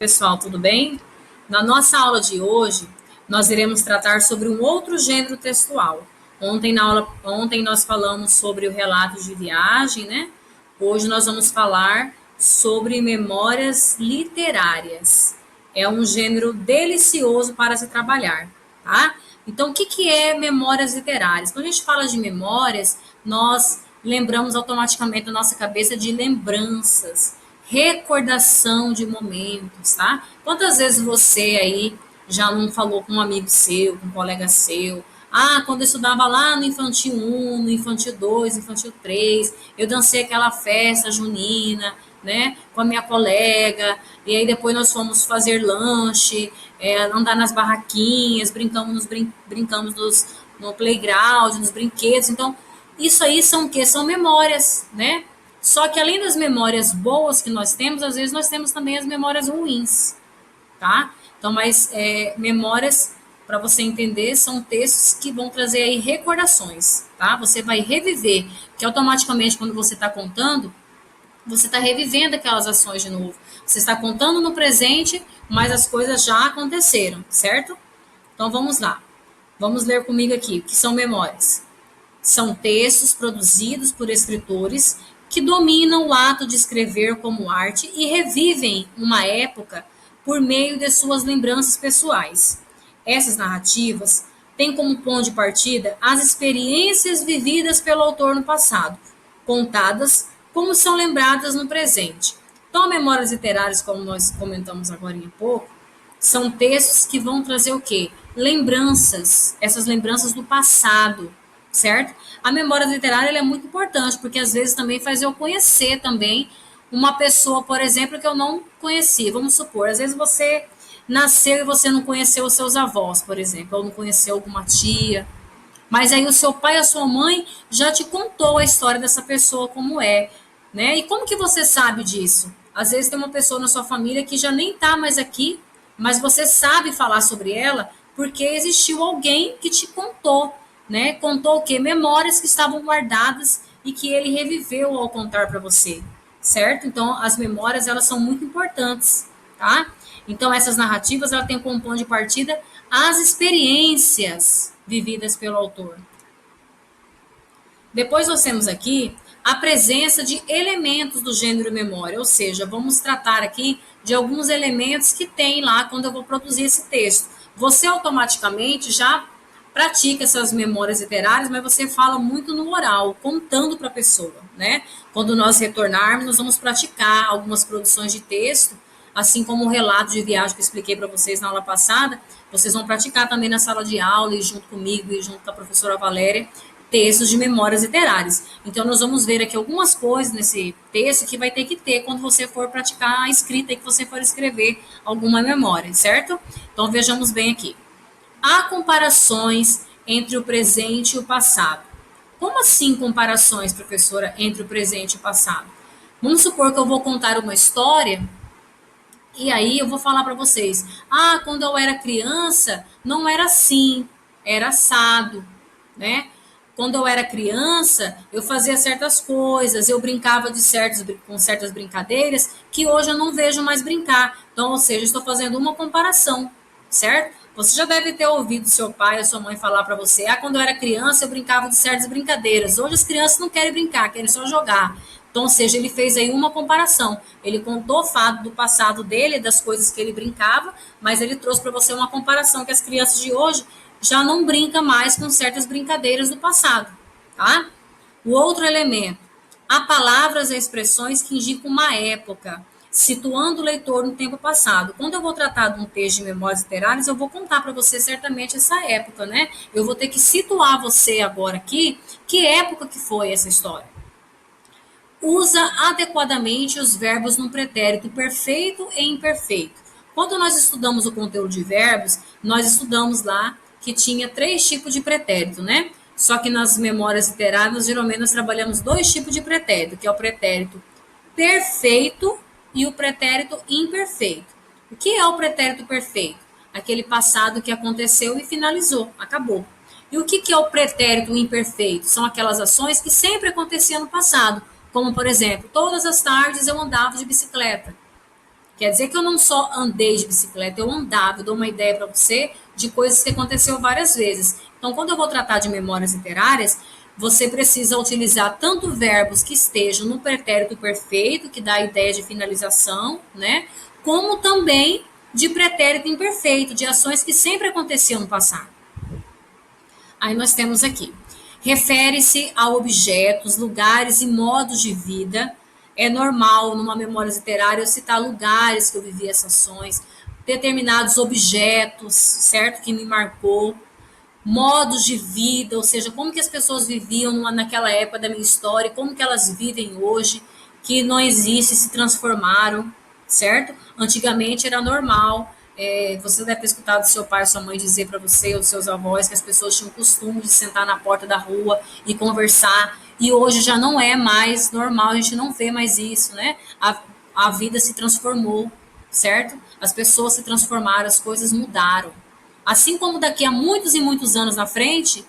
Pessoal, tudo bem? Na nossa aula de hoje, nós iremos tratar sobre um outro gênero textual. Ontem nós falamos sobre o relato de viagem, né? Hoje nós vamos falar sobre memórias literárias. É um gênero delicioso para se trabalhar, tá? Então, o que é memórias literárias? Quando a gente fala de memórias, nós lembramos automaticamente na nossa cabeça de lembranças, recordação de momentos, tá? Quantas vezes você aí já não falou com um amigo seu, com um colega seu? Ah, quando eu estudava lá no Infantil 1, no Infantil 2, Infantil 3, eu dancei aquela festa junina, né, com a minha colega, e aí depois nós fomos fazer lanche, andar nas barraquinhas, brincamos no playground, nos brinquedos. Então, isso aí são o quê? São memórias, né? Só que além das memórias boas que nós temos, às vezes nós temos também as memórias ruins, tá? Então, mas memórias, para você entender, são textos que vão trazer aí recordações, tá? Você vai reviver, que automaticamente quando você está contando, você está revivendo aquelas ações de novo. Você está contando no presente, mas as coisas já aconteceram, certo? Então vamos lá. Vamos ler comigo aqui o que são memórias. São textos produzidos por escritores que dominam o ato de escrever como arte e revivem uma época por meio de suas lembranças pessoais. Essas narrativas têm como ponto de partida as experiências vividas pelo autor no passado, contadas como são lembradas no presente. Então, memórias literárias, como nós comentamos agora em pouco, são textos que vão trazer o quê? Lembranças, essas lembranças do passado, certo? A memória literária ela é muito importante, porque às vezes também faz eu conhecer também uma pessoa, por exemplo, que eu não conhecia. Vamos supor, às vezes você nasceu e você não conheceu os seus avós, por exemplo, ou não conheceu alguma tia, mas aí o seu pai ou a sua mãe já te contou a história dessa pessoa como é, né? E como que você sabe disso? Às vezes tem uma pessoa na sua família que já nem está mais aqui, mas você sabe falar sobre ela porque existiu alguém que te contou, né? Contou o quê? Memórias que estavam guardadas e que ele reviveu ao contar para você, certo? Então, as memórias, elas são muito importantes, tá? Então, essas narrativas, ela tem como ponto de partida as experiências vividas pelo autor. Depois nós temos aqui a presença de elementos do gênero memória, ou seja, vamos tratar aqui de alguns elementos que tem lá quando eu vou produzir esse texto. Você automaticamente já pratica essas memórias literárias, mas você fala muito no oral, contando para a pessoa, né? Quando nós retornarmos, nós vamos praticar algumas produções de texto, assim como o relato de viagem que eu expliquei para vocês na aula passada, vocês vão praticar também na sala de aula e junto comigo e junto com a professora Valéria, textos de memórias literárias. Então, nós vamos ver aqui algumas coisas nesse texto que vai ter que ter quando você for praticar a escrita e que você for escrever alguma memória, certo? Então, vejamos bem aqui. Há comparações entre o presente e o passado. Como assim comparações, professora, entre o presente e o passado? Vamos supor que eu vou contar uma história e aí eu vou falar para vocês: ah, quando eu era criança, não era assim, era assado, né? Quando eu era criança, eu fazia certas coisas, eu brincava com certas brincadeiras que hoje eu não vejo mais brincar. Então, ou seja, estou fazendo uma comparação, certo? Você já deve ter ouvido seu pai ou sua mãe falar para você: ah, quando eu era criança, eu brincava de certas brincadeiras. Hoje as crianças não querem brincar, querem só jogar. Então, ou seja, ele fez aí uma comparação. Ele contou o fato do passado dele, das coisas que ele brincava, mas ele trouxe para você uma comparação que as crianças de hoje já não brincam mais com certas brincadeiras do passado, tá? O outro elemento, há palavras e expressões que indicam uma época, situando o leitor no tempo passado. Quando eu vou tratar de um texto de memórias literárias, eu vou contar para você certamente essa época, né? Eu vou ter que situar você agora aqui, que época que foi essa história. Usa adequadamente os verbos no pretérito perfeito e imperfeito. Quando nós estudamos o conteúdo de verbos, nós estudamos lá que tinha 3 tipos de pretérito, né? Só que nas memórias literárias, geralmente nós trabalhamos 2 tipos de pretérito, que é o pretérito perfeito e o pretérito imperfeito. O que é o pretérito perfeito? Aquele passado que aconteceu e finalizou, acabou. E o que é o pretérito imperfeito? São aquelas ações que sempre aconteciam no passado, como, por exemplo, todas as tardes eu andava de bicicleta. Quer dizer que eu não só andei de bicicleta, eu andava, eu dou uma ideia para você de coisas que aconteceu várias vezes. Então, quando eu vou tratar de memórias literárias, você precisa utilizar tanto verbos que estejam no pretérito perfeito, que dá a ideia de finalização, né? Como também de pretérito imperfeito, de ações que sempre aconteciam no passado. Aí nós temos aqui. Refere-se a objetos, lugares e modos de vida. É normal, numa memória literária, eu citar lugares que eu vivi essas ações, determinados objetos, certo? Que me marcou, modos de vida, ou seja, como que as pessoas viviam naquela época da minha história, como que elas vivem hoje, que não existe, se transformaram, certo? Antigamente era normal, você deve ter escutado seu pai ou sua mãe dizer para você ou seus avós que as pessoas tinham o costume de sentar na porta da rua e conversar, e hoje já não é mais normal, a gente não vê mais isso, né? A vida se transformou, certo? As pessoas se transformaram, as coisas mudaram. Assim como daqui a muitos e muitos anos na frente,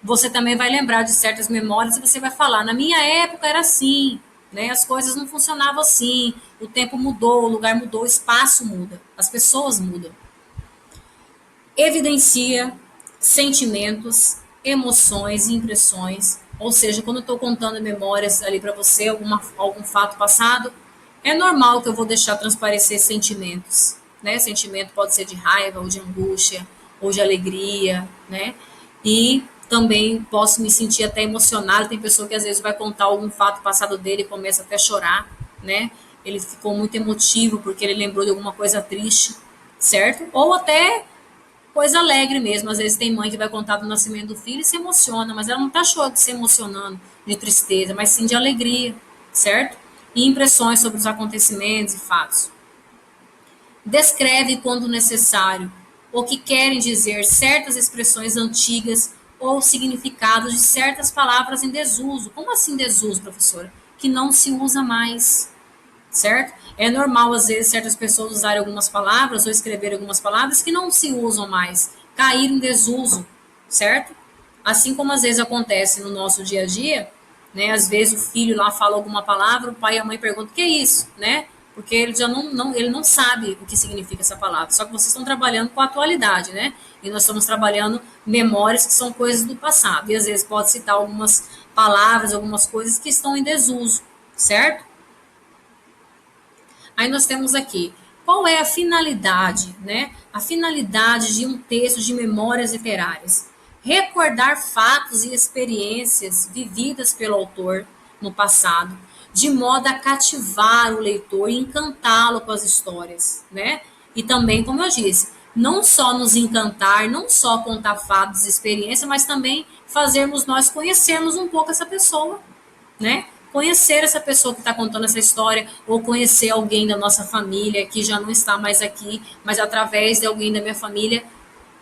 você também vai lembrar de certas memórias e você vai falar: na minha época era assim, né? As coisas não funcionavam assim, o tempo mudou, o lugar mudou, o espaço muda, as pessoas mudam. Evidencia sentimentos, emoções e impressões. Ou seja, quando eu estou contando memórias ali para você, algum fato passado, é normal que eu vou deixar transparecer sentimentos, né? Sentimento pode ser de raiva, ou de angústia, ou de alegria, né? E também posso me sentir até emocionado. Tem pessoa que às vezes vai contar algum fato passado dele e começa até a chorar, né? Ele ficou muito emotivo porque ele lembrou de alguma coisa triste, certo? Ou até coisa alegre mesmo. Às vezes tem mãe que vai contar do nascimento do filho e se emociona, mas ela não está se emocionando de tristeza, mas sim de alegria, certo? E impressões sobre os acontecimentos e fatos. Descreve, quando necessário, o que querem dizer certas expressões antigas ou significados de certas palavras em desuso. Como assim desuso, professora? Que não se usa mais, certo? É normal, às vezes, certas pessoas usarem algumas palavras ou escreverem algumas palavras que não se usam mais, cair em desuso, certo? Assim como às vezes acontece no nosso dia a dia, né? Às vezes o filho lá fala alguma palavra, o pai e a mãe perguntam: o que é isso, né? Porque ele já ele não sabe o que significa essa palavra. Só que vocês estão trabalhando com a atualidade, né? E nós estamos trabalhando memórias que são coisas do passado. E às vezes pode citar algumas palavras, algumas coisas que estão em desuso, certo? Aí nós temos aqui, qual é a finalidade, né? A finalidade de um texto de memórias literárias. Recordar fatos e experiências vividas pelo autor no passado, de modo a cativar o leitor e encantá-lo com as histórias, né? E também, como eu disse, não só nos encantar, não só contar fatos e experiências, mas também fazermos nós conhecermos um pouco essa pessoa, né? Conhecer essa pessoa que está contando essa história, ou conhecer alguém da nossa família que já não está mais aqui, mas através de alguém da minha família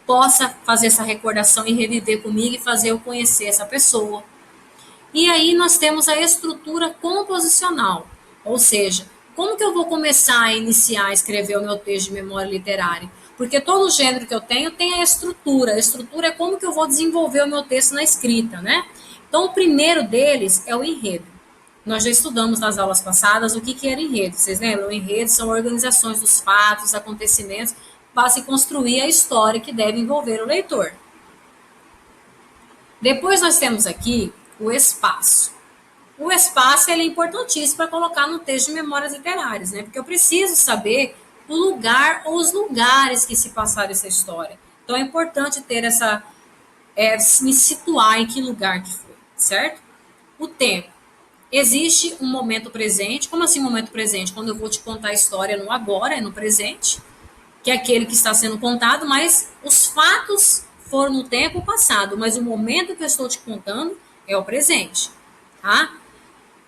possa fazer essa recordação e reviver comigo e fazer eu conhecer essa pessoa. E aí nós temos a estrutura composicional, ou seja, como que eu vou começar a iniciar a escrever o meu texto de memória literária? Porque todo gênero que eu tenho tem a estrutura. A estrutura é como que eu vou desenvolver o meu texto na escrita, né? Então, o primeiro deles é o enredo. Nós já estudamos nas aulas passadas o que era enredo. Vocês lembram? O enredo são organizações dos fatos, acontecimentos, para se construir a história que deve envolver o leitor. Depois nós temos aqui o espaço. O espaço ele é importantíssimo para colocar no texto de memórias literárias, né? Porque eu preciso saber o lugar ou os lugares que se passaram essa história. Então é importante ter me situar em que lugar que foi, certo? O tempo. Existe um momento presente. Como assim momento presente? Quando eu vou te contar a história no agora, é no presente, que é aquele que está sendo contado, mas os fatos foram no tempo passado, mas o momento que eu estou te contando é o presente, tá?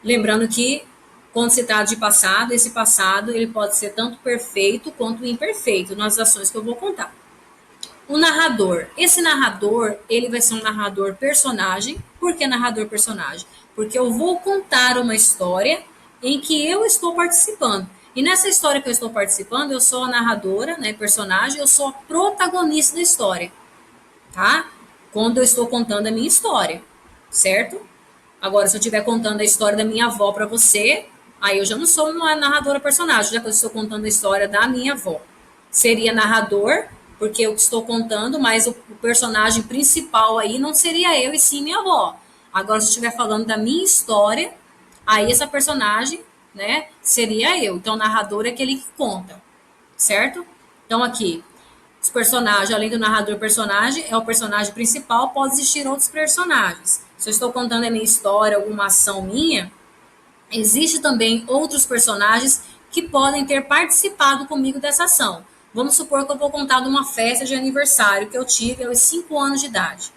Lembrando que quando se trata de passado, esse passado ele pode ser tanto perfeito quanto imperfeito nas ações que eu vou contar. O narrador. Esse narrador, ele vai ser um narrador personagem. Por que narrador personagem? Porque eu vou contar uma história em que eu estou participando. E nessa história que eu estou participando, eu sou a narradora, né, personagem, eu sou a protagonista da história, tá? Quando eu estou contando a minha história, certo? Agora, se eu estiver contando a história da minha avó para você, Aí eu já não sou uma narradora personagem, já que eu estou contando a história da minha avó. Seria narrador, porque eu estou contando, mas o personagem principal aí não seria eu e sim minha avó. Agora, se eu estiver falando da minha história, aí essa personagem, né, seria eu. Então, o narrador é aquele que conta, certo? Então, aqui, os personagens, além do narrador personagem, é o personagem principal, pode existir outros personagens. Se eu estou contando a minha história, alguma ação minha, existe também outros personagens que podem ter participado comigo dessa ação. Vamos supor que eu vou contar de uma festa de aniversário que eu tive aos 5 anos de idade,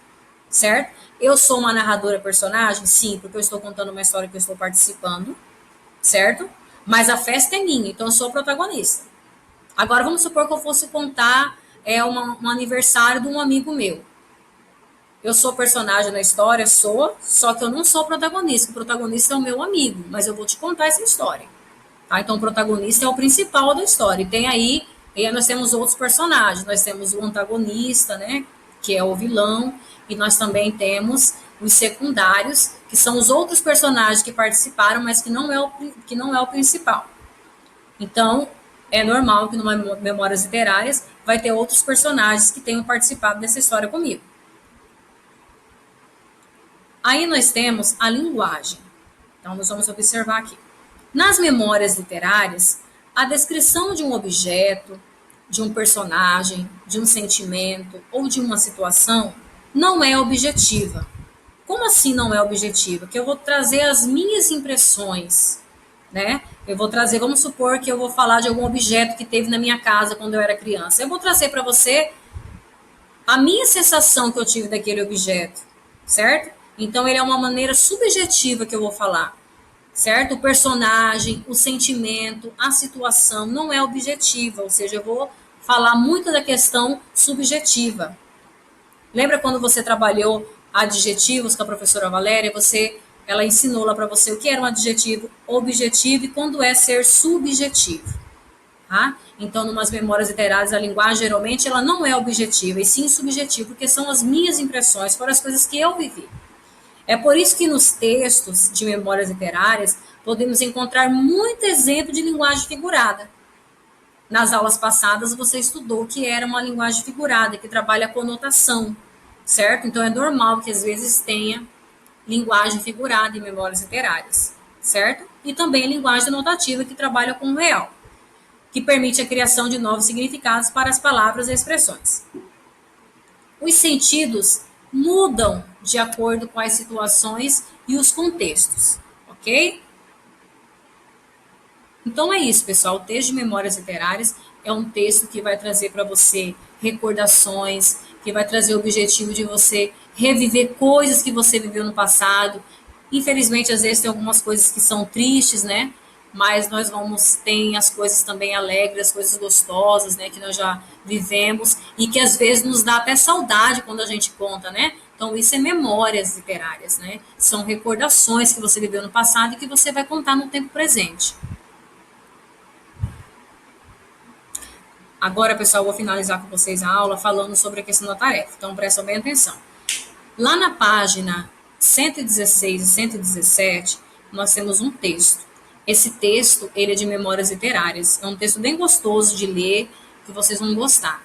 certo? Eu sou uma narradora personagem? Sim, porque eu estou contando uma história que eu estou participando, certo? Mas a festa é minha, então eu sou a protagonista. Agora, vamos supor que eu fosse contar um aniversário de um amigo meu. Eu sou personagem na história, sou, só que eu não sou protagonista. O protagonista é o meu amigo, mas eu vou te contar essa história. Tá? Então, o protagonista é o principal da história. E aí nós temos outros personagens. Nós temos o antagonista, né? Que é o vilão. E nós também temos os secundários, que são os outros personagens que participaram, mas que não é o principal. Então, é normal que numa Memórias Literárias vai ter outros personagens que tenham participado dessa história comigo. Aí nós temos a linguagem. Então, nós vamos observar aqui. Nas memórias literárias, a descrição de um objeto, de um personagem, de um sentimento ou de uma situação não é objetiva. Como assim não é objetiva? Que eu vou trazer as minhas impressões, né? Eu vou trazer, vamos supor que eu vou falar de algum objeto que teve na minha casa quando eu era criança. Eu vou trazer para você a minha sensação que eu tive daquele objeto, certo? Então, ele é uma maneira subjetiva que eu vou falar, certo? O personagem, o sentimento, a situação não é objetiva, ou seja, eu vou falar muito da questão subjetiva. Lembra quando você trabalhou adjetivos com a professora Valéria? Ela ensinou lá para você o que era um adjetivo objetivo e quando é ser subjetivo. Tá? Então, numas memórias literárias, a linguagem geralmente ela não é objetiva, e sim subjetiva, porque são as minhas impressões, foram as coisas que eu vivi. É por isso que nos textos de memórias literárias podemos encontrar muito exemplo de linguagem figurada. Nas aulas passadas você estudou que era uma linguagem figurada, que trabalha a conotação, certo? Então é normal que às vezes tenha linguagem figurada em memórias literárias, certo? E também linguagem notativa, que trabalha com o real, que permite a criação de novos significados para as palavras e expressões. Os sentidos mudam de acordo com as situações e os contextos, ok? Então é isso, pessoal. O texto de Memórias Literárias é um texto que vai trazer para você recordações, que vai trazer o objetivo de você reviver coisas que você viveu no passado. Infelizmente, às vezes tem algumas coisas que são tristes, né? Mas nós tem as coisas também alegres, as coisas gostosas, né? Que nós já vivemos e que às vezes nos dá até saudade quando a gente conta, né? Então, isso é memórias literárias, né? São recordações que você viveu no passado e que você vai contar no tempo presente. Agora, pessoal, eu vou finalizar com vocês a aula falando sobre a questão da tarefa. Então, prestem bem atenção. Lá na página 116 e 117, nós temos um texto. Esse texto, ele é de memórias literárias. É um texto bem gostoso de ler, que vocês vão gostar.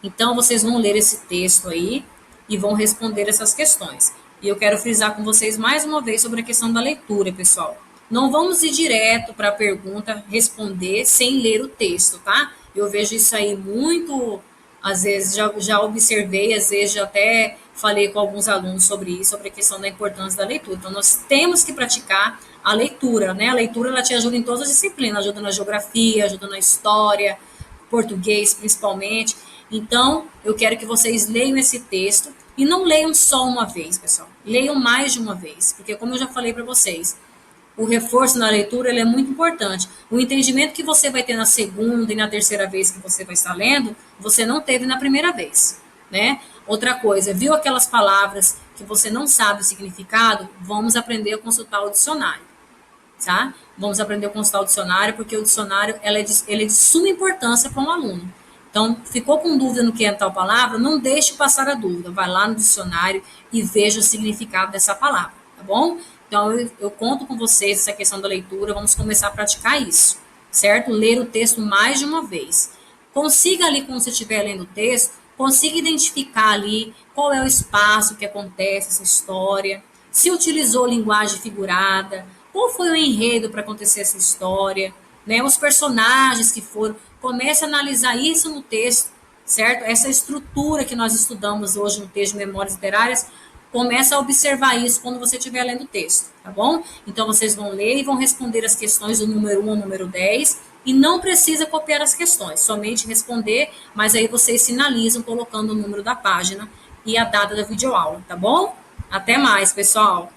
Então, vocês vão ler esse texto aí e vão responder essas questões. E eu quero frisar com vocês mais uma vez sobre a questão da leitura, pessoal. Não vamos ir direto para a pergunta responder sem ler o texto, tá? Eu vejo isso aí muito, às vezes já observei, às vezes já até falei com alguns alunos sobre isso, sobre a questão da importância da leitura. Então, nós temos que praticar a leitura, né? A leitura, ela te ajuda em todas as disciplinas, ajuda na geografia, ajuda na história, português principalmente. Então, eu quero que vocês leiam esse texto e não leiam só uma vez, pessoal. Leiam mais de uma vez, porque como eu já falei para vocês, o reforço na leitura ele é muito importante. O entendimento que você vai ter na segunda e na terceira vez que você vai estar lendo, você não teve na primeira vez, né? Outra coisa, viu aquelas palavras que você não sabe o significado? Vamos aprender a consultar o dicionário, tá? Vamos aprender a consultar o dicionário, porque o dicionário ele é de suma importância para um aluno. Então, ficou com dúvida no que é tal palavra? Não deixe passar a dúvida. Vai lá no dicionário e veja o significado dessa palavra, tá bom? Então, eu conto com vocês essa questão da leitura, vamos começar a praticar isso, certo? Ler o texto mais de uma vez. Consiga ali, quando você estiver lendo o texto, consiga identificar ali qual é o espaço que acontece essa história, se utilizou linguagem figurada, qual foi o enredo para acontecer essa história, né? Os personagens que foram. Comece a analisar isso no texto, certo? Essa estrutura que nós estudamos hoje no texto de Memórias Literárias, começa a observar isso quando você estiver lendo o texto, tá bom? Então, vocês vão ler e vão responder as questões do número 1 ao número 10, e não precisa copiar as questões, somente responder, mas aí vocês sinalizam colocando o número da página e a data da videoaula, tá bom? Até mais, pessoal!